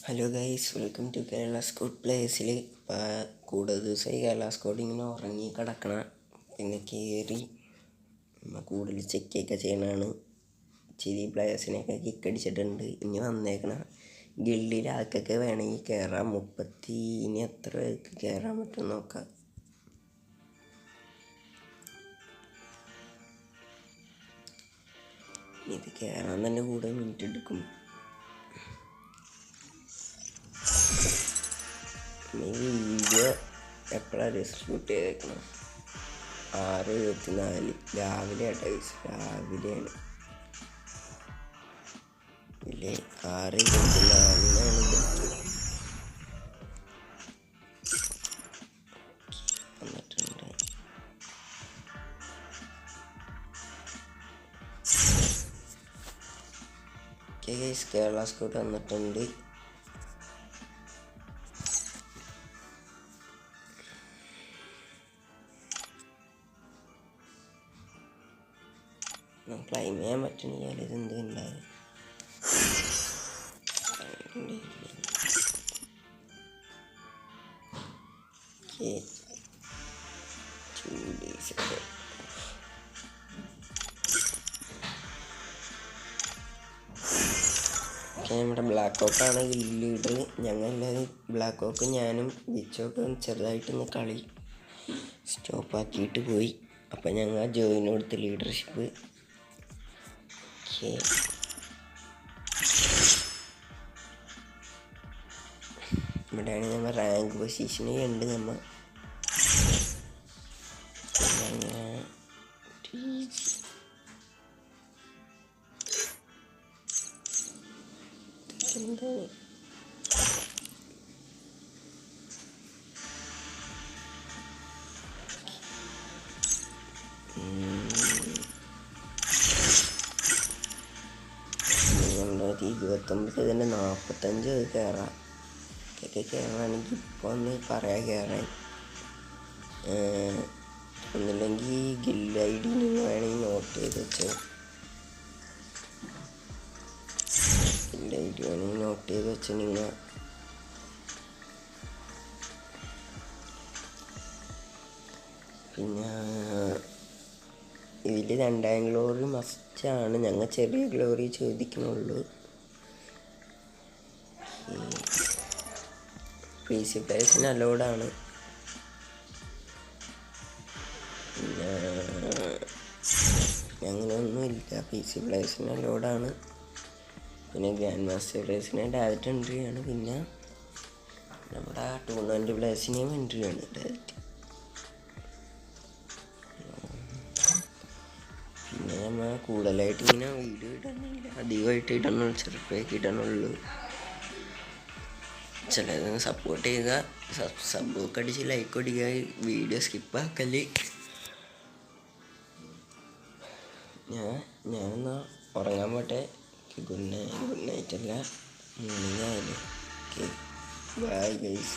Hello guys, welcome to Kerala squad പ്ലേയേഴ്സിൽ. കൂടുതൽ ദിവസമായി കേരള സ്കോഡ് ഇങ്ങനെ ഉറങ്ങി കിടക്കണം. പിന്നെ കയറി കൂടുതൽ ചെക്കൊക്കെ ചെയ്യണതാണ്. ഇച്ചിരി പ്ലേയേഴ്സിനെയൊക്കെ കിക്കടിച്ചിട്ടുണ്ട്. ഇനി വന്നേക്കണ ഗിൽഡിൽ ആൾക്കൊക്കെ വേണമെങ്കിൽ കയറാം. ഇനി എത്ര പേർക്ക് കയറാൻ പറ്റും നോക്കാം. ഇത് കയറാൻ തന്നെ കൂടെ മിനിറ്റ് എടുക്കും. ഈ വീഡിയോ എപ്പോഴാണ് ഷൂട്ട് ചെയ്തേക്കണം? 6:24 രാവിലെ ആട്ടോ. രാവിലെയാണ്. ഇല്ലേ, 6:24 വന്നിട്ടുണ്ട്. കേരള സ്കോഡ് വന്നിട്ടുണ്ട്. ക്ലൈം ചെയ്യാൻ പറ്റണില്ല. ഇതെന്ത് ഉണ്ടാകും? നമ്മുടെ ബ്ലാക്ക് ഓക്കാണ് ലീഡർ. ഞങ്ങളെല്ലാവരും ബ്ലാക്ക് ഓക്ക്, ഞാനും ബിച്ചോക്കും ചെറുതായിട്ടൊന്ന് കളി സ്റ്റോപ്പാക്കിയിട്ട് പോയി. അപ്പം ഞങ്ങൾ ജോയിൻ കൊടുത്ത് ലീഡർഷിപ്പ്. ഇവിടെയാണ് നമ്മൾ റാങ്ക് പൊസിഷനിൽ ഉണ്ട്. നമ്മൾ എന്താണ് ഞങ്ങളുടെ 29 തന്നെ 45 കയറാം. കയറാണെങ്കിൽ ഇപ്പോൾ ഒന്ന് പറയാൻ കയറാൻ. ഒന്നില്ലെങ്കിൽ ഗിൽഡ് ID നിങ്ങൾ വേണമെങ്കിൽ നോട്ട് ചെയ്ത് വെച്ചോ. ഗിൽഡ് ID വേണമെങ്കിൽ നോട്ട് ചെയ്ത് വെച്ചോ നിങ്ങൾ. പിന്നെ ഇതിൽ 2ാം ഗ്ലോറി മസ്റ്റാണ്. ഞങ്ങൾ ചെറിയ ഗ്ലോറി ചോദിക്കണുള്ളൂ. PC പ്ലേയേഴ്സിന് അലോഡാണ്. പിന്നെ അങ്ങനെയൊന്നുമില്ല. PC പ്ലേയേഴ്സിന് അലോഡാണ്. പിന്നെ ഗ്രാൻഡ് മാസ്റ്റർ പ്ലേയേഴ്സിന് ഡയറക്റ്റ് എൻട്രിയാണ്. പിന്നെ നമ്മുടെ ടൂർണമെൻറ്റ് പ്ലേയേഴ്സിനെയും എൻട്രിയാണ് ഡയറക്റ്റ്. പിന്നെ നമ്മൾ കൂടുതലായിട്ട് ഇങ്ങനെ വീഡിയോ ഇടാനില്ല. അധികമായിട്ട് ഇടണുള്ളൂ, ചെറുപ്പമായിട്ട് ഇടണുള്ളൂ. ചിലത് സപ്പോർട്ട് ചെയ്യുക, സബ്ബൊക്കെ അടിച്ച് ലൈക്ക് അടിക്കുക, വീഡിയോ സ്കിപ്പാക്കല്. ഞാനെന്നാ ഉറങ്ങാൻ പോട്ടെ. ഗുഡ് നൈറ്റ് അല്ല, മോർണിംഗ് ആയാലും. Okay, bye guys.